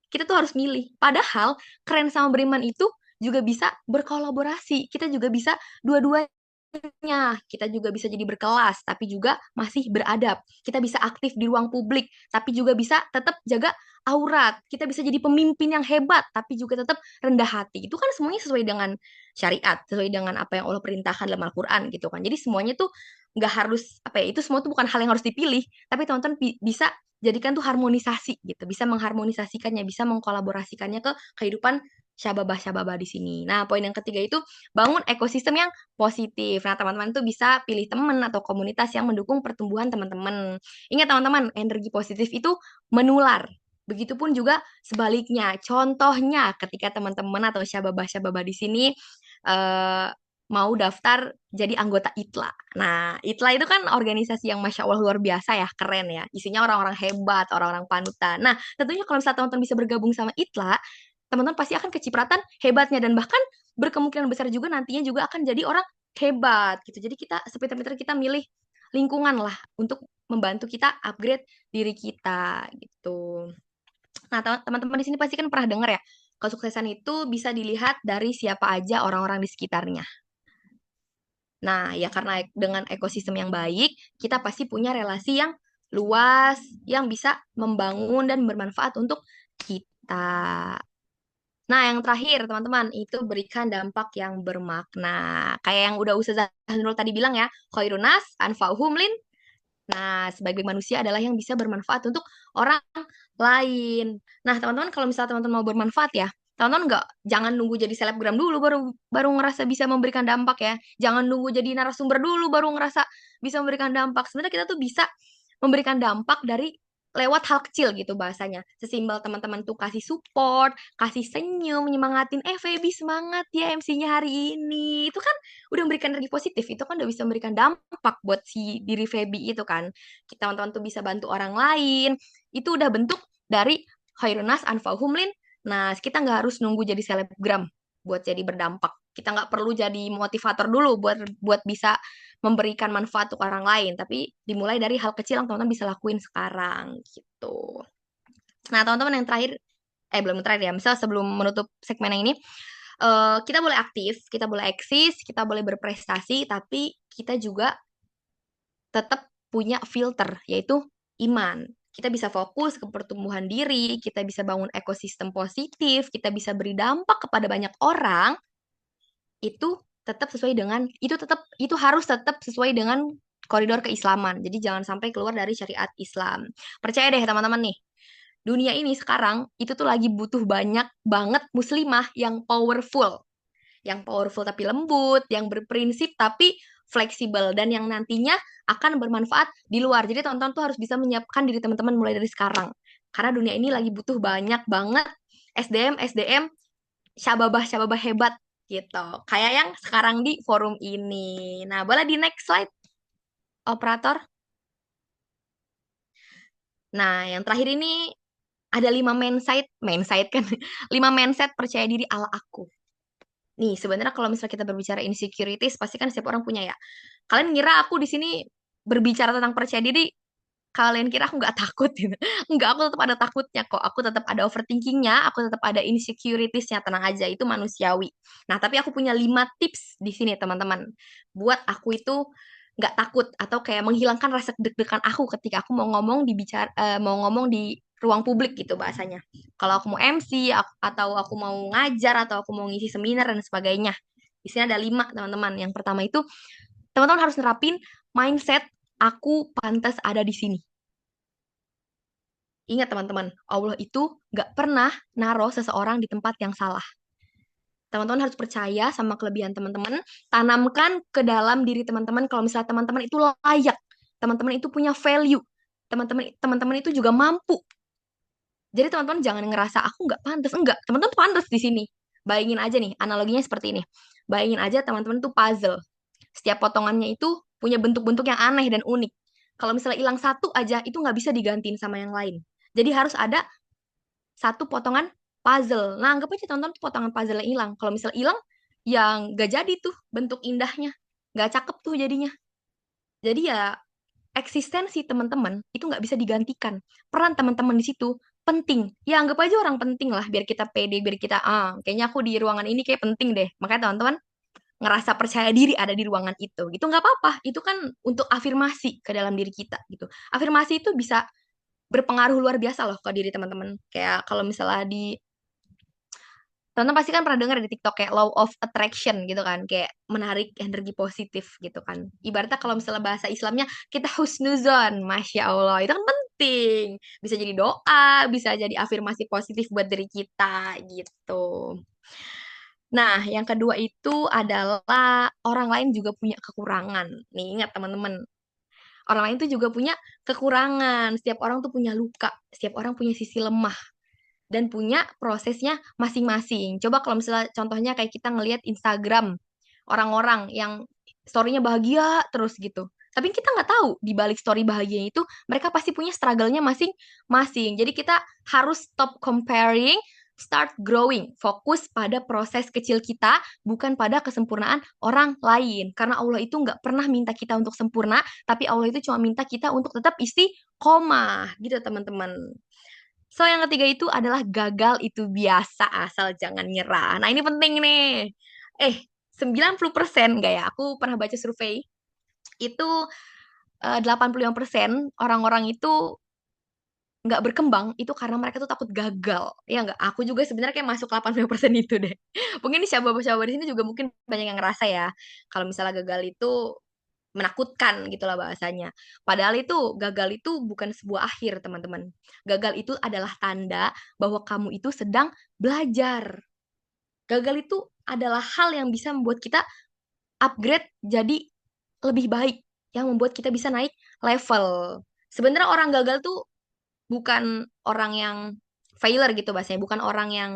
B: kita tuh harus milih. Padahal keren sama beriman itu juga bisa berkolaborasi. Kita juga bisa dua-duanya. Kita juga bisa jadi berkelas, tapi juga masih beradab. Kita bisa aktif di ruang publik, tapi juga bisa tetap jaga aurat. Kita bisa jadi pemimpin yang hebat, tapi juga tetap rendah hati. Itu kan semuanya sesuai dengan syariat, sesuai dengan apa yang Allah perintahkan dalam Al-Quran gitu kan. Jadi semuanya tuh nggak harus apa ya, itu semua tuh bukan hal yang harus dipilih, tapi teman-teman bisa jadikan tuh harmonisasi gitu, bisa mengharmonisasikannya, bisa mengkolaborasikannya ke kehidupan syababah-syababah di sini. Nah, poin yang ketiga itu bangun ekosistem yang positif. Nah, teman-teman tuh bisa pilih teman atau komunitas yang mendukung pertumbuhan teman-teman. Ingat teman-teman, energi positif itu menular. Begitupun juga sebaliknya. Contohnya ketika teman-teman atau syababah-syababah di sini eh, mau daftar jadi anggota ITLA. Nah, ITLA itu kan organisasi yang Masya Allah luar biasa ya, keren ya. Isinya orang-orang hebat, orang-orang panutan. Nah, tentunya kalau misalnya teman-teman bisa bergabung sama ITLA, teman-teman pasti akan kecipratan hebatnya dan bahkan berkemungkinan besar juga nantinya juga akan jadi orang hebat gitu. Jadi kita sepintar-pintar kita milih lingkungan lah untuk membantu kita upgrade diri kita gitu. Nah, teman-teman di sini pasti kan pernah dengar ya, kesuksesan itu bisa dilihat dari siapa aja orang-orang di sekitarnya. Nah, ya karena dengan ekosistem yang baik, kita pasti punya relasi yang luas, yang bisa membangun dan bermanfaat untuk kita. Nah, yang terakhir, teman-teman, itu berikan dampak yang bermakna. Kayak yang udah Ustazah Nurul tadi bilang ya, khairun nas anfa'uhum lin. Nah, sebagai manusia adalah yang bisa bermanfaat untuk orang lain. Nah, teman-teman, kalau misalnya teman-teman mau bermanfaat ya, teman-teman jangan nunggu jadi selebgram dulu baru baru ngerasa bisa memberikan dampak ya. Jangan nunggu jadi narasumber dulu baru ngerasa bisa memberikan dampak. Sebenarnya kita tuh bisa memberikan dampak dari lewat hal kecil gitu bahasanya. Sesimpel teman-teman tuh kasih support, kasih senyum, nyemangatin, Feby semangat ya MC-nya hari ini. Itu kan udah memberikan energi positif, itu kan udah bisa memberikan dampak buat si diri Feby itu kan. Kita teman-teman tuh bisa bantu orang lain, itu udah bentuk dari khairunas anfa'uhum lin. Nah, kita nggak harus nunggu jadi selebgram buat jadi berdampak. Kita nggak perlu jadi motivator dulu buat buat bisa memberikan manfaat untuk orang lain, tapi dimulai dari hal kecil yang teman-teman bisa lakuin sekarang gitu. Nah, teman-teman yang terakhir, belum terakhir ya, misal sebelum menutup segmen yang ini, kita boleh aktif, kita boleh eksis, kita boleh berprestasi, tapi kita juga tetap punya filter, yaitu iman. Kita bisa fokus ke pertumbuhan diri, kita bisa bangun ekosistem positif, kita bisa beri dampak kepada banyak orang, itu itu harus tetap sesuai dengan koridor keislaman. Jadi jangan sampai keluar dari syariat Islam. Percaya deh teman-teman nih, dunia ini sekarang itu tuh lagi butuh banyak banget muslimah yang powerful tapi lembut, yang berprinsip tapi fleksibel dan yang nantinya akan bermanfaat di luar. Jadi teman-teman tuh harus bisa menyiapkan diri teman-teman mulai dari sekarang. Karena dunia ini lagi butuh banyak banget SDM syababah-syababah hebat gitu. Kayak yang sekarang di forum ini. Nah, boleh di next slide, operator. Nah, yang terakhir ini ada 5 mindset kan, 5 mindset percaya diri ala aku. Nih, sebenarnya kalau misalnya kita berbicara insecurities, pasti kan setiap orang punya ya. Kalian ngira aku di sini berbicara tentang percaya diri, kalian kira aku nggak takut gitu. Nggak, aku tetap ada takutnya kok. Aku tetap ada overthinkingnya, aku tetap ada insecuritiesnya, tenang aja, itu manusiawi. Nah, tapi aku punya 5 tips di sini, teman-teman. Buat aku itu nggak takut atau kayak menghilangkan rasa deg-degan aku ketika aku mau ngomong di ruang publik gitu bahasanya. Kalau aku mau MC atau aku mau ngajar atau aku mau ngisi seminar dan sebagainya. Di sini ada 5, teman-teman. Yang pertama itu teman-teman harus nerapin mindset aku pantas ada di sini. Ingat teman-teman, Allah itu nggak pernah naruh seseorang di tempat yang salah. Teman-teman harus percaya sama kelebihan teman-teman, tanamkan ke dalam diri teman-teman kalau misalnya teman-teman itu layak, teman-teman itu punya value, teman-teman itu juga mampu. Jadi teman-teman jangan ngerasa aku nggak pantas, enggak, teman-teman pantas di sini. Bayangin aja nih, analoginya seperti ini. Bayangin aja teman-teman itu puzzle. Setiap potongannya itu punya bentuk-bentuk yang aneh dan unik. Kalau misalnya hilang satu aja, itu nggak bisa digantiin sama yang lain. Jadi harus ada satu potongan puzzle. Nah, anggap aja tonton tuh potongan puzzle yang hilang. Kalau misalnya hilang, yang nggak jadi tuh bentuk indahnya. Nggak cakep tuh jadinya. Jadi ya, eksistensi teman-teman itu nggak bisa digantikan. Peran teman-teman di situ penting. Ya, anggap aja orang penting lah, biar kita pede, biar kita, kayaknya aku di ruangan ini kayak penting deh. Makanya teman-teman ngerasa percaya diri ada di ruangan itu gitu, nggak apa-apa, itu kan untuk afirmasi ke dalam diri kita gitu. Afirmasi itu bisa berpengaruh luar biasa loh ke diri teman-teman. Kayak kalau misalnya Teman-teman pasti kan pernah dengar di TikTok kayak law of attraction gitu kan, kayak menarik energi positif gitu kan. Ibaratnya kalau misalnya bahasa Islamnya kita husnuzon, Masya Allah, itu kan penting. Bisa jadi doa, bisa jadi afirmasi positif buat diri kita gitu. Nah, yang kedua itu adalah orang lain juga punya kekurangan. Nih, ingat teman-teman, orang lain tuh juga punya kekurangan. Setiap orang tuh punya luka, setiap orang punya sisi lemah dan punya prosesnya masing-masing. Coba kalau misalnya contohnya kayak kita ngelihat Instagram orang-orang yang story-nya bahagia terus gitu. Tapi kita nggak tahu di balik story bahagianya itu mereka pasti punya struggle-nya masing-masing. Jadi kita harus stop comparing, start growing. Fokus pada proses kecil kita, bukan pada kesempurnaan orang lain. Karena Allah itu nggak pernah minta kita untuk sempurna, tapi Allah itu cuma minta kita untuk tetap istiqomah gitu teman-teman. So, yang ketiga itu adalah gagal itu biasa, asal jangan nyerah. Nah, ini penting nih. 90% enggak ya? Aku pernah baca survei, itu 85% orang-orang itu nggak berkembang, itu karena mereka tuh takut gagal. Ya nggak? Aku juga sebenarnya kayak masuk 80% itu deh. Mungkin di syabab-syabab di sini juga mungkin banyak yang ngerasa ya, kalau misalnya gagal itu menakutkan gitulah bahasanya. Padahal itu gagal itu bukan sebuah akhir, teman-teman. Gagal itu adalah tanda bahwa kamu itu sedang belajar. Gagal itu adalah hal yang bisa membuat kita upgrade jadi lebih baik, yang membuat kita bisa naik level. Sebenarnya orang gagal tuh bukan orang yang failure gitu bahasanya, bukan orang yang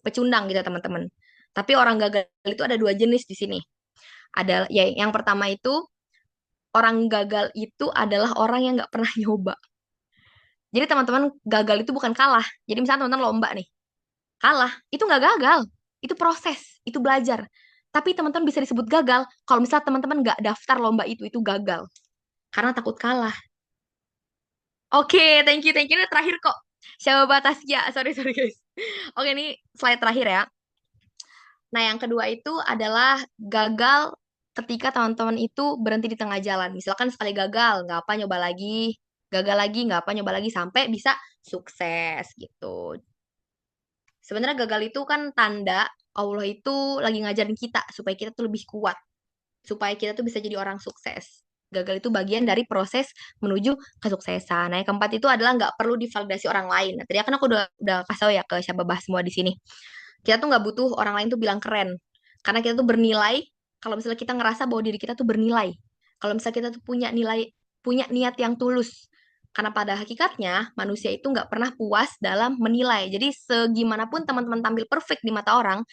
B: pecundang gitu teman-teman. Tapi orang gagal itu ada dua jenis di sini. Ada ya yang pertama itu orang gagal itu adalah orang yang nggak pernah nyoba. Jadi teman-teman gagal itu bukan kalah. Jadi misalnya teman-teman lomba nih, kalah itu nggak gagal, itu proses, itu belajar. Tapi teman-teman bisa disebut gagal kalau misalnya teman-teman nggak daftar lomba itu gagal karena takut kalah. Oke, thank you, thank you. Ini terakhir kok. Syabab Tasya, sorry guys. Oke, ini slide terakhir ya. Nah, yang kedua itu adalah gagal ketika teman-teman itu berhenti di tengah jalan. Misalkan sekali gagal, nggak apa nyoba lagi, gagal lagi, nggak apa nyoba lagi, sampai bisa sukses gitu. Sebenarnya gagal itu kan tanda Allah itu lagi ngajarin kita supaya kita tuh lebih kuat, supaya kita tuh bisa jadi orang sukses. Gagal itu bagian dari proses menuju kesuksesan. Nah, yang keempat itu adalah nggak perlu divalidasi orang lain. Nah, tadi kan aku udah kasih tau ya ke Syababah semua di sini. Kita tuh nggak butuh orang lain tuh bilang keren, karena kita tuh bernilai. Kalau misalnya kita ngerasa bahwa diri kita tuh bernilai, kalau misalnya kita tuh punya nilai, punya niat yang tulus, karena pada hakikatnya manusia itu nggak pernah puas dalam menilai. Jadi segimanapun teman-teman tampil perfect di mata orang,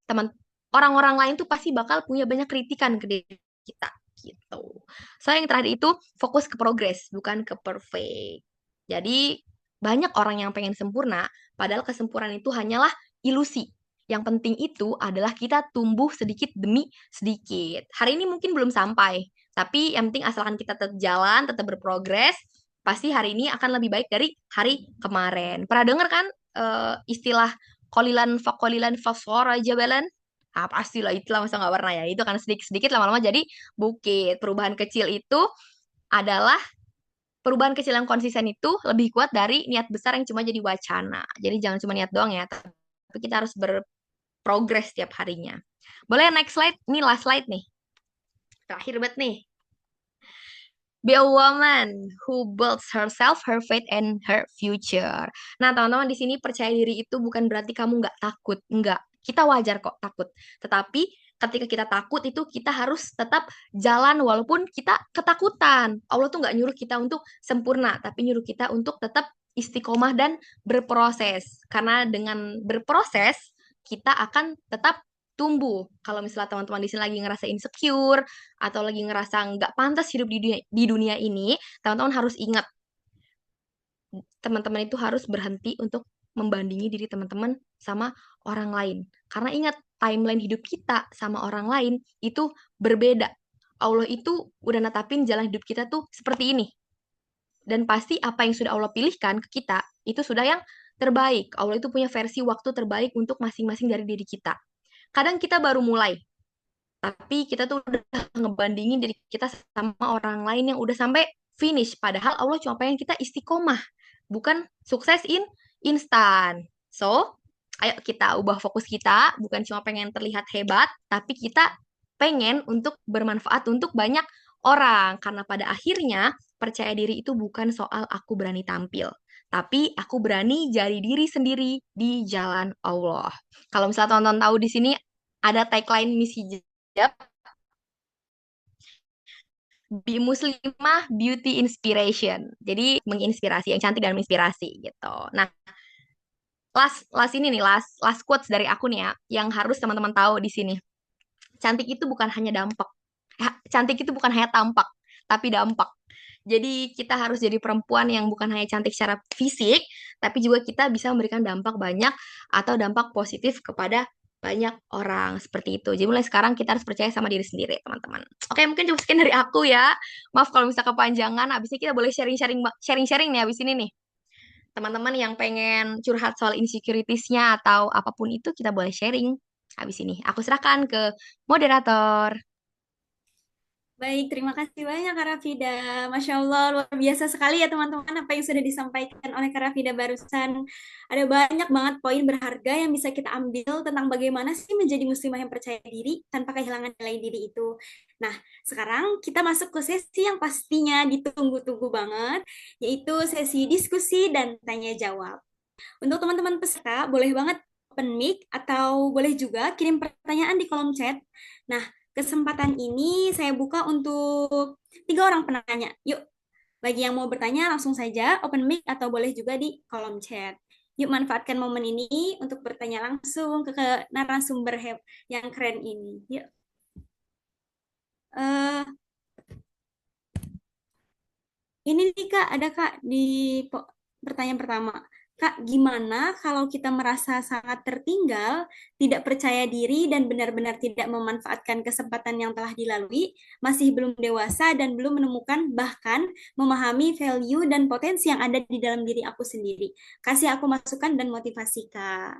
B: teman orang-orang lain tuh pasti bakal punya banyak kritikan ke diri kita gitu. So yang terakhir itu fokus ke progres, bukan ke perfect. Jadi banyak orang yang pengen sempurna, padahal kesempurnaan itu hanyalah ilusi. Yang penting itu adalah kita tumbuh sedikit demi sedikit. Hari ini mungkin belum sampai, tapi yang penting asalkan kita tetap jalan, tetap berprogres, pasti hari ini akan lebih baik dari hari kemarin. Pernah dengar kan istilah kolilan fasora jabalan? Ah, pastilah itulah masa nggak pernah ya. Itu kan sedikit-sedikit lama-lama jadi bukit. Perubahan kecil itu adalah perubahan kecil yang konsisten itu lebih kuat dari niat besar yang cuma jadi wacana. Jadi jangan cuma niat doang ya, tapi kita harus berprogres setiap harinya. Boleh next slide? Ini last slide nih. Terakhir banget nih. Be a woman who builds herself, her faith, and her future. Nah, teman-teman di sini percaya diri itu bukan berarti kamu nggak takut. Nggak. Kita wajar kok takut. Tetapi ketika kita takut itu kita harus tetap jalan walaupun kita ketakutan. Allah tuh nggak nyuruh kita untuk sempurna, tapi nyuruh kita untuk tetap istiqomah dan berproses. Karena dengan berproses, kita akan tetap tumbuh. Kalau misalnya teman-teman di sini lagi ngerasa insecure atau lagi ngerasa nggak pantas hidup di dunia ini, teman-teman harus ingat, teman-teman itu harus berhenti untuk membandingi diri teman-teman sama orang lain. Karena ingat, timeline hidup kita sama orang lain itu berbeda. Allah itu udah netapin jalan hidup kita tuh seperti ini. Dan pasti apa yang sudah Allah pilihkan ke kita, itu sudah yang terbaik. Allah itu punya versi waktu terbaik untuk masing-masing dari diri kita. Kadang kita baru mulai, tapi kita tuh udah ngebandingin diri kita sama orang lain yang udah sampai finish. Padahal Allah cuma pengen kita istiqomah, bukan sukses instan. So, Ayo kita ubah fokus kita, bukan cuma pengen terlihat hebat, tapi kita pengen untuk bermanfaat untuk banyak orang. Karena pada akhirnya percaya diri itu bukan soal aku berani tampil, tapi aku berani jadi diri sendiri di jalan Allah. Kalau misalnya teman-teman tahu di sini ada tagline Miss Hijab, Be Muslimah Beauty Inspiration. Jadi menginspirasi, yang cantik dan menginspirasi gitu. Nah, last ini nih, last quotes dari aku nih ya, yang harus teman-teman tahu di sini. Cantik itu bukan hanya dampak. Cantik itu bukan hanya tampak, tapi dampak. Jadi kita harus jadi perempuan yang bukan hanya cantik secara fisik, tapi juga kita bisa memberikan dampak banyak atau dampak positif kepada banyak orang seperti itu. Jadi mulai sekarang kita harus percaya sama diri sendiri, teman-teman. Oke, mungkin cukup sekian dari aku ya. Maaf kalau misalnya kepanjangan. Habisnya kita boleh sharing-sharing nih habis ini nih. Teman-teman yang pengen curhat soal insecurities-nya atau apapun itu kita boleh sharing habis ini. Aku serahkan ke moderator.
A: Baik, terima kasih banyak Kak Rafida. Masya Allah, luar biasa sekali ya teman-teman apa yang sudah disampaikan oleh Kak Rafida barusan. Ada banyak banget poin berharga yang bisa kita ambil tentang bagaimana sih menjadi muslimah yang percaya diri tanpa kehilangan nilai diri itu. Nah, sekarang kita masuk ke sesi yang pastinya ditunggu-tunggu banget, yaitu sesi diskusi dan tanya jawab. Untuk teman-teman peserta, boleh banget open mic atau boleh juga kirim pertanyaan di kolom chat. Nah, kesempatan ini saya buka untuk 3 orang penanya. Yuk, bagi yang mau bertanya langsung saja open mic atau boleh juga di kolom chat. Yuk manfaatkan momen ini untuk bertanya langsung ke narasumber yang keren ini. Yuk. Eh, ini nih Kak, ada Kak di pertanyaan pertama. Kak, gimana kalau kita merasa sangat tertinggal, tidak percaya diri, dan benar-benar tidak memanfaatkan kesempatan yang telah dilalui, masih belum dewasa dan belum menemukan bahkan memahami value dan potensi yang ada di dalam diri aku sendiri? Kasih aku masukan dan motivasi, Kak.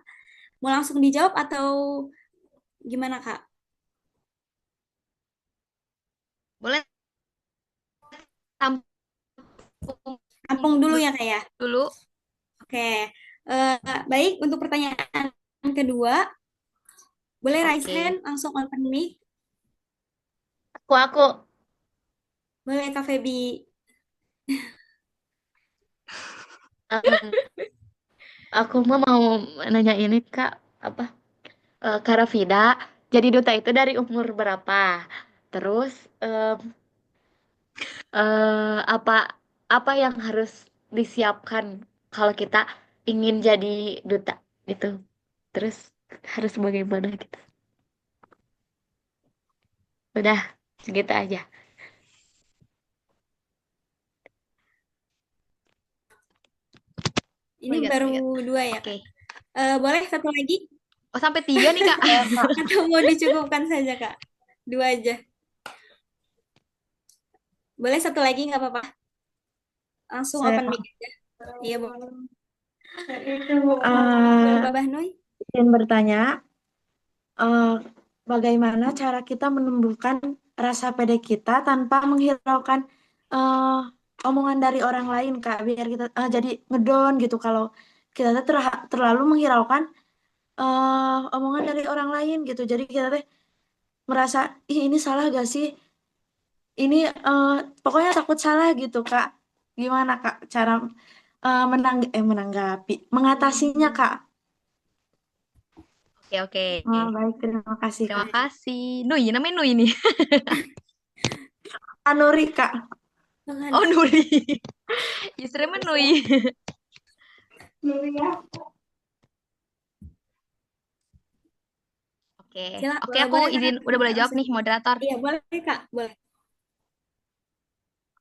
A: Mau langsung dijawab atau gimana, Kak?
B: Boleh tampung
A: Tampung dulu ya, Kak ya.
B: dulu.
A: Oke. Eh, baik, untuk pertanyaan kedua, boleh raise
B: Oke.
A: hand, langsung open mic.
C: Aku.
A: Boleh Kak Feby.
C: Em, aku mau nanya ini Kak, apa? Kak Rafida, jadi duta itu dari umur berapa? Terus apa apa yang harus disiapkan kalau kita ingin jadi duta gitu? Terus harus bagaimana gitu? Udah segitu aja.
A: Ini
B: Oh my God,
A: baru
B: oh my God.
A: 2 ya,
B: Oke.
A: Kak? Boleh satu lagi?
B: Oh, sampai 3 nih, Kak.
A: Atau mau dicukupkan saja, Kak? 2 aja. Boleh satu lagi, nggak apa-apa. Langsung
E: Saya
A: open mic aja. Iya, boleh.
E: eh,
A: Mbak Bahnui?
E: ingin bertanya, eh, bagaimana cara kita menumbuhkan rasa pede kita tanpa menghiraukan eh, omongan dari orang lain, Kak, biar kita jadi ngedon gitu kalau kita tuh terlalu menghiraukan omongan dari orang lain gitu. Jadi kita teh merasa, ih ini salah gak sih? Ini pokoknya takut salah gitu, Kak. Gimana, Kak, cara menanggapi, mengatasinya, Kak?
B: Oke, oke.
E: Baik, terima kasih,
B: Terima
E: Kak.
B: kasih. Nui, namanya Nui nih.
E: Anuri, Kak.
B: Oh, Nuri. Username Nui. Oke. Oke, aku
A: boleh, Kak.
B: izin udah boleh jawab nih moderator.
A: Iya, boleh, Kak. Boleh.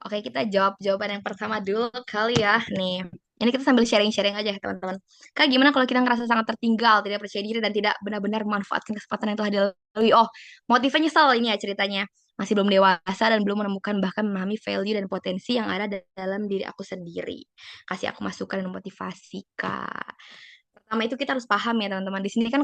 B: Oke, kita jawab jawaban yang pertama dulu kali ya. Nih, ini kita sambil sharing-sharing aja ya, teman-teman. Kak, gimana kalau kita ngerasa sangat tertinggal, tidak percaya diri, dan tidak benar-benar memanfaatkan kesempatan yang telah dilalui? Oh, motifnya nyesel ini ya ceritanya. Masih belum dewasa dan belum menemukan bahkan memahami value dan potensi yang ada dalam diri aku sendiri. Kasih aku masukan dan motivasi, Kak. Pertama itu kita harus paham ya, teman-teman. Di sini kan